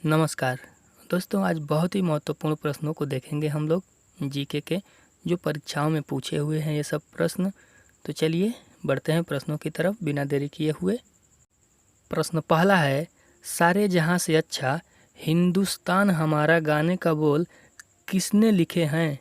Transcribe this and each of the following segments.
नमस्कार दोस्तों, आज बहुत ही महत्वपूर्ण प्रश्नों को देखेंगे हम लोग जीके के, जो परीक्षाओं में पूछे हुए हैं ये सब प्रश्न। तो चलिए बढ़ते हैं प्रश्नों की तरफ बिना देरी किए हुए। प्रश्न पहला है, सारे जहां से अच्छा हिंदुस्तान हमारा गाने का बोल किसने लिखे हैं?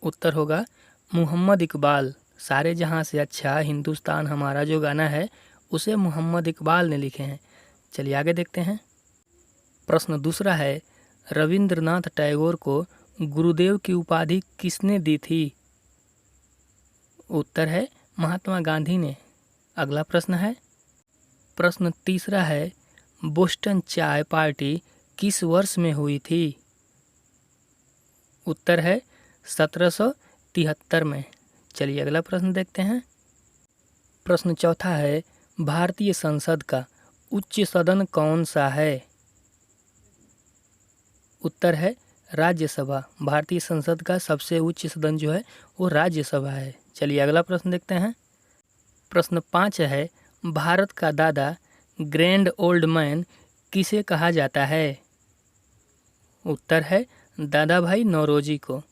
उत्तर होगा मोहम्मद इकबाल। सारे जहां से अच्छा हिंदुस्तान हमारा जो गाना है उसे मोहम्मद इकबाल ने लिखे हैं। चलिए आगे देखते हैं। प्रश्न दूसरा है, रविंद्रनाथ टैगोर को गुरुदेव की उपाधि किसने दी थी? उत्तर है महात्मा गांधी ने। अगला प्रश्न है, प्रश्न तीसरा है, बोस्टन चाय पार्टी किस वर्ष में हुई थी? उत्तर है 1773 में। चलिए अगला प्रश्न देखते हैं। प्रश्न चौथा है, भारतीय संसद का उच्च सदन कौन सा है? उत्तर है राज्यसभा। भारतीय संसद का सबसे उच्च सदन जो है वो राज्यसभा है। चलिए अगला प्रश्न देखते हैं। प्रश्न 5 है, भारत का दादा ग्रैंड ओल्ड मैन किसे कहा जाता है? उत्तर है दादा भाई नौरोजी को।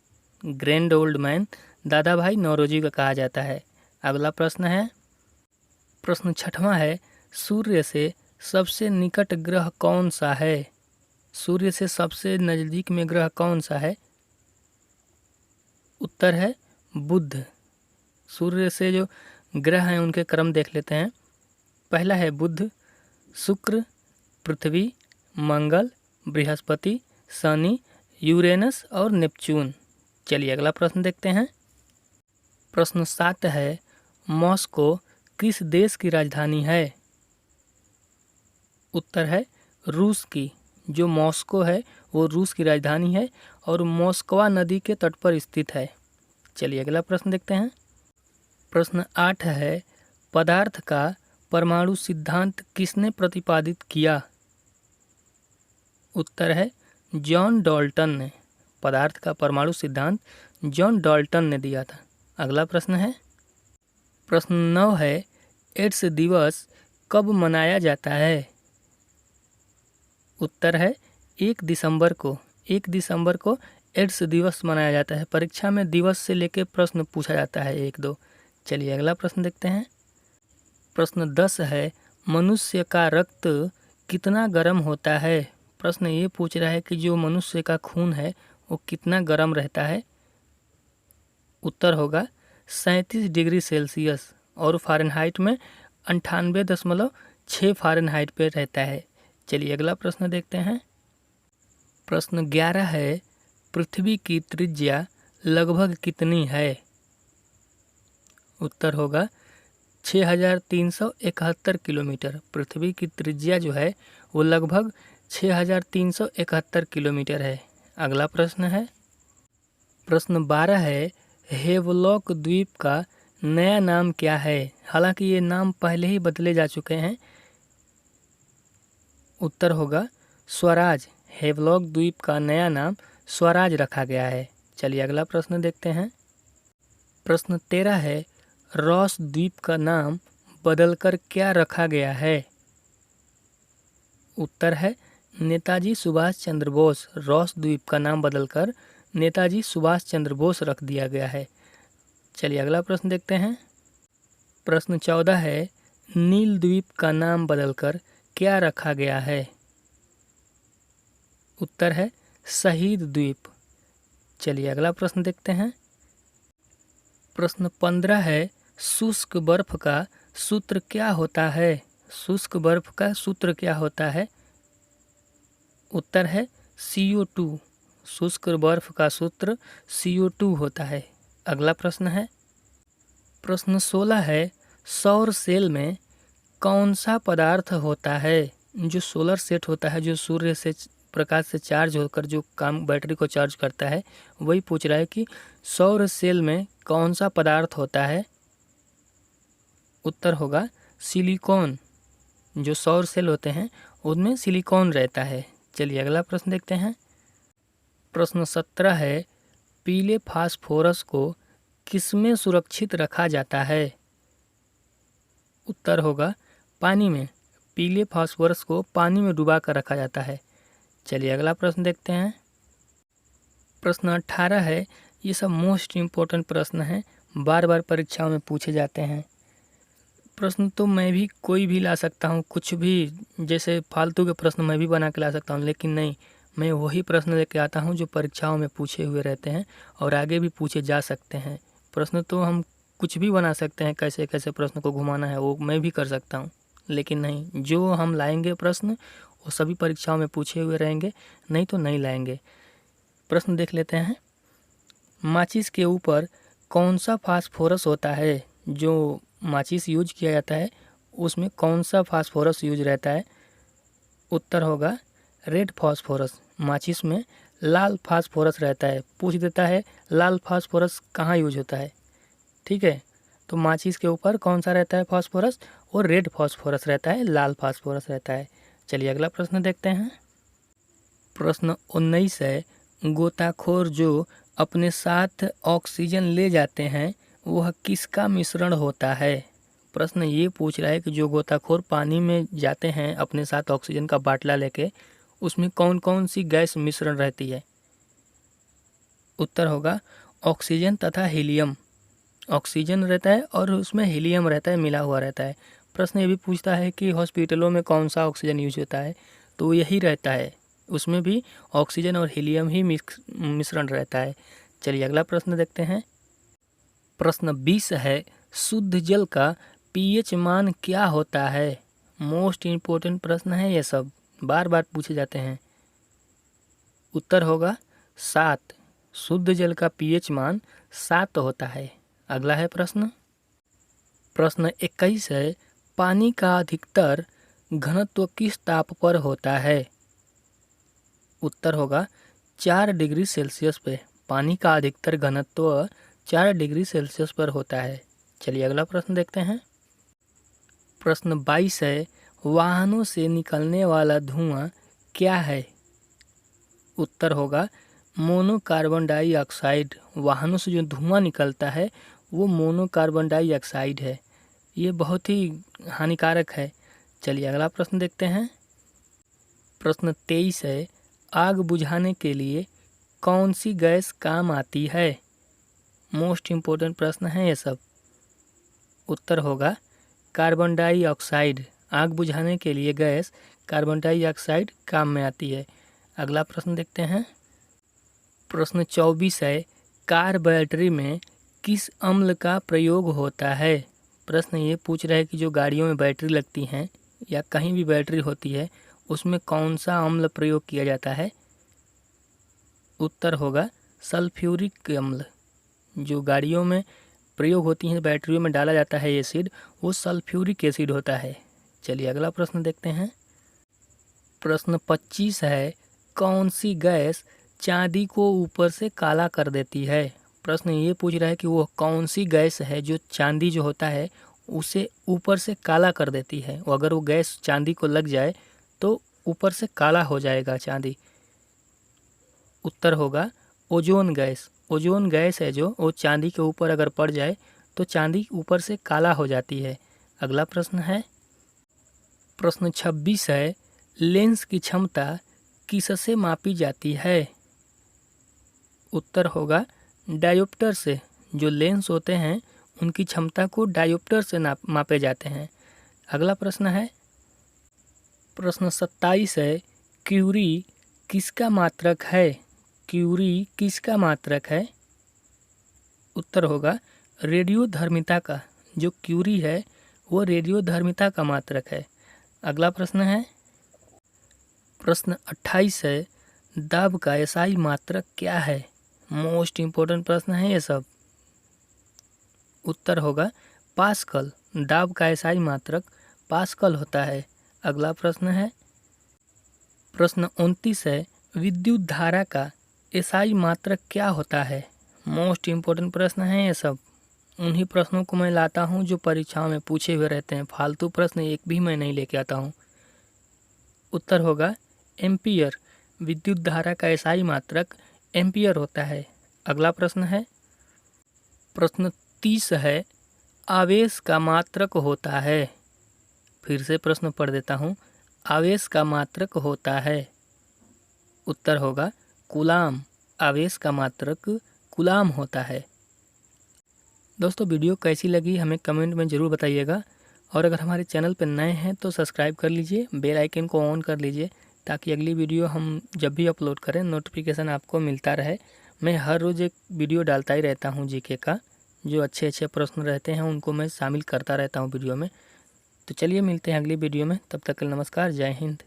ग्रैंड ओल्ड मैन दादा भाई नौरोजी को कहा जाता है। अगला प्रश्न है, प्रश्न 6वां है, सूर्य से सबसे निकट ग्रह कौन सा है? सूर्य से सबसे नज़दीक में ग्रह कौन सा है? उत्तर है बुध। सूर्य से जो ग्रह हैं उनके क्रम देख लेते हैं। पहला है बुध, शुक्र, पृथ्वी, मंगल, बृहस्पति, शनि, यूरेनस और नेपच्यून। चलिए अगला प्रश्न देखते हैं। प्रश्न 7 है, मॉस्को किस देश की राजधानी है? उत्तर है रूस की। जो मॉस्को है वो रूस की राजधानी है और मोस्कवा नदी के तट पर स्थित है। चलिए अगला प्रश्न देखते हैं। प्रश्न 8 है, पदार्थ का परमाणु सिद्धांत किसने प्रतिपादित किया? उत्तर है जॉन डाल्टन ने। पदार्थ का परमाणु सिद्धांत जॉन डाल्टन ने दिया था। अगला प्रश्न है, प्रश्न 9 है, एड्स दिवस कब मनाया जाता है? उत्तर है 1 दिसंबर को। 1 दिसंबर को एड्स दिवस मनाया जाता है। परीक्षा में दिवस से लेकर प्रश्न पूछा जाता है 1-2। चलिए अगला प्रश्न देखते हैं। प्रश्न 10 है, मनुष्य का रक्त कितना गर्म होता है? प्रश्न ये पूछ रहा है कि जो मनुष्य का खून है वो कितना गर्म रहता है। उत्तर होगा 37 डिग्री सेल्सियस और फ़ारेनहाइट में 98.6 फ़ारेनहाइट पे रहता है। चलिए अगला प्रश्न देखते हैं। प्रश्न 11 है, पृथ्वी की त्रिज्या लगभग कितनी है? उत्तर होगा 6371 किलोमीटर। पृथ्वी की त्रिज्या जो है वो लगभग 6371 किलोमीटर है। अगला प्रश्न है, प्रश्न 12 है, हेवलॉक द्वीप का नया नाम क्या है? हालांकि ये नाम पहले ही बदले जा चुके हैं। उत्तर होगा स्वराज। हेवलॉक द्वीप का नया नाम स्वराज रखा गया है। चलिए अगला प्रश्न देखते हैं। प्रश्न 13 है, रॉस द्वीप का नाम बदलकर क्या रखा गया है? उत्तर है नेताजी सुभाष चंद्र बोस। रॉस द्वीप का नाम बदलकर नेताजी सुभाष चंद्र बोस रख दिया गया है। चलिए अगला प्रश्न देखते हैं। प्रश्न 14 है, नील द्वीप का नाम बदलकर क्या रखा गया है? उत्तर है शहीद द्वीप। चलिए अगला प्रश्न देखते हैं। प्रश्न 15 है, शुष्क बर्फ का सूत्र क्या होता है? शुष्क बर्फ का सूत्र क्या होता है? उत्तर है CO2। शुष्क बर्फ का सूत्र CO2 होता है। अगला प्रश्न है, प्रश्न 16 है, सौर सेल में कौन सा पदार्थ होता है? जो सोलर सेट होता है, जो सूर्य से प्रकाश से चार्ज होकर जो काम बैटरी को चार्ज करता है, वही पूछ रहा है कि सौर सेल में कौन सा पदार्थ होता है। उत्तर होगा सिलिकॉन। जो सौर सेल होते हैं उनमें सिलिकॉन रहता है। चलिए अगला प्रश्न देखते हैं। प्रश्न 17 है, पीले फास्फोरस को किसमें सुरक्षित रखा जाता है? उत्तर होगा पानी में। पीले फास्फोरस को पानी में डुबा कर रखा जाता है? चलिए अगला प्रश्न देखते हैं। प्रश्न 18 है, ये सब मोस्ट इम्पोर्टेंट प्रश्न हैं, बार बार परीक्षाओं में पूछे जाते हैं। प्रश्न तो मैं भी कोई भी ला सकता हूँ, कुछ भी, जैसे फालतू के प्रश्न मैं भी बना के ला सकता हूँ, लेकिन नहीं, मैं वही प्रश्न लेके आता हूँ जो परीक्षाओं में पूछे हुए रहते हैं और आगे भी पूछे जा सकते हैं। प्रश्न तो हम कुछ भी बना सकते हैं, कैसे कैसे प्रश्न को घुमाना है वो मैं भी कर सकता हूँ, लेकिन नहीं, जो हम लाएंगे प्रश्न वो सभी परीक्षाओं में पूछे हुए रहेंगे, नहीं तो नहीं लाएंगे। प्रश्न देख लेते हैं। माचिस के ऊपर कौन सा फास्फोरस होता है? जो माचिस यूज किया जाता है उसमें कौन सा फास्फोरस यूज रहता है? उत्तर होगा रेड फास्फोरस। माचिस में लाल फास्फोरस रहता है। पूछ देता है लाल फास्फोरस कहाँ यूज होता है, ठीक है, तो माचिस के ऊपर कौन सा रहता है फास्फोरस? और रेड फास्फोरस रहता है, लाल फास्फोरस रहता है। चलिए अगला प्रश्न देखते हैं। प्रश्न 19 है, गोताखोर जो अपने साथ ऑक्सीजन ले जाते हैं वह किसका मिश्रण होता है? प्रश्न ये पूछ रहा है कि जो गोताखोर पानी में जाते हैं अपने साथ ऑक्सीजन का बाटला लेके, उसमें कौन कौन सी गैस मिश्रण रहती है? उत्तर होगा ऑक्सीजन तथा हीलियम। ऑक्सीजन रहता है और उसमें हीलियम रहता है, मिला हुआ रहता है। प्रश्न ये भी पूछता है कि हॉस्पिटलों में कौन सा ऑक्सीजन यूज होता है, तो यही रहता है, उसमें भी ऑक्सीजन और हीलियम ही मिश्रण रहता है। चलिए अगला प्रश्न देखते हैं। प्रश्न 20 है, शुद्ध जल का पीएच मान क्या होता है? मोस्ट इम्पोर्टेंट प्रश्न है, ये सब बार बार पूछे जाते हैं। उत्तर होगा 7। शुद्ध जल का पीएच मान 7 होता है। अगला है प्रश्न 21 है, पानी का अधिकतर घनत्व किस ताप पर होता है? उत्तर होगा 4 डिग्री सेल्सियस पे। पानी का अधिकतर घनत्व 4 डिग्री सेल्सियस पर होता है। चलिए अगला प्रश्न देखते हैं। प्रश्न 22 है, वाहनों से निकलने वाला धुआं क्या है? उत्तर होगा मोनोकार्बन डाइऑक्साइड। वाहनों से जो धुआं निकलता है वो मोनोकार्बन डाइऑक्साइड है, ये बहुत ही हानिकारक है। चलिए अगला प्रश्न देखते हैं। प्रश्न 23 है, आग बुझाने के लिए कौन सी गैस काम आती है? मोस्ट इम्पोर्टेंट प्रश्न है ये सब। उत्तर होगा कार्बन डाइऑक्साइड। आग बुझाने के लिए गैस कार्बन डाइऑक्साइड काम में आती है। अगला प्रश्न देखते हैं। प्रश्न 24 है, कार बैटरी में किस अम्ल का प्रयोग होता है? प्रश्न ये पूछ रहा है कि जो गाड़ियों में बैटरी लगती हैं या कहीं भी बैटरी होती है उसमें कौन सा अम्ल प्रयोग किया जाता है? उत्तर होगा सल्फ्यूरिक अम्ल। जो गाड़ियों में प्रयोग होती हैं, बैटरियों में डाला जाता है एसिड, वो सल्फ्यूरिक एसिड होता है। चलिए अगला प्रश्न देखते हैं। प्रश्न 25 है, कौन सी गैस चांदी को ऊपर से काला कर देती है? प्रश्न ये पूछ रहा है कि वो कौन सी गैस है जो चांदी जो होता है उसे ऊपर से काला कर देती है। अगर वो गैस चांदी को लग जाए तो ऊपर से काला हो जाएगा चांदी। उत्तर होगा ओजोन गैस। ओजोन गैस है जो वो चांदी के ऊपर अगर पड़ जाए तो चांदी ऊपर से काला हो जाती है। अगला प्रश्न है। प्रश्न 26 है, लेंस की क्षमता किससे मापी जाती है? उत्तर होगा डायोप्टर से। जो लेंस होते हैं उनकी क्षमता को डायोप्टर से मापे जाते हैं। अगला प्रश्न है। प्रश्न 27 है, क्यूरी किसका मात्रक है? क्यूरी किसका मात्रक है? उत्तर होगा रेडियोधर्मिता का। जो क्यूरी है वो रेडियोधर्मिता का मात्रक है। अगला प्रश्न है। प्रश्न 28 है, दाब का एसआई मात्रक क्या है? मोस्ट इम्पोर्टेंट प्रश्न है ये सब। उत्तर होगा पास्कल। दाब का एसआई मात्रक पास्कल होता है। अगला प्रश्न है। प्रश्न 29 है, विद्युत धारा का एसआई मात्रक क्या होता है? मोस्ट इम्पोर्टेंट प्रश्न है ये सब। उन्हीं प्रश्नों को मैं लाता हूँ जो परीक्षाओं में पूछे हुए रहते हैं। फालतू प्रश्न एक भी मैं नहीं लेके आता हूँ। उत्तर होगा एम्पियर। विद्युत धारा का एसआई मात्रक एम्पियर होता है। अगला प्रश्न है। प्रश्न 30 है, आवेश का मात्रक होता है। फिर से प्रश्न पढ़ देता हूँ। आवेश का मात्रक होता है, उत्तर होगा कूलाम। आवेश का मात्रक कूलाम होता है। दोस्तों वीडियो कैसी लगी हमें कमेंट में ज़रूर बताइएगा, और अगर हमारे चैनल पर नए हैं तो सब्सक्राइब कर लीजिए, बेल आइकन को ऑन कर लीजिए ताकि अगली वीडियो हम जब भी अपलोड करें नोटिफिकेशन आपको मिलता रहे। मैं हर रोज़ एक वीडियो डालता ही रहता हूं जीके का, जो अच्छे अच्छे प्रश्न रहते हैं उनको मैं शामिल करता रहता हूं वीडियो में। तो चलिए मिलते हैं अगली वीडियो में, तब तक के लिए नमस्कार, जय हिंद।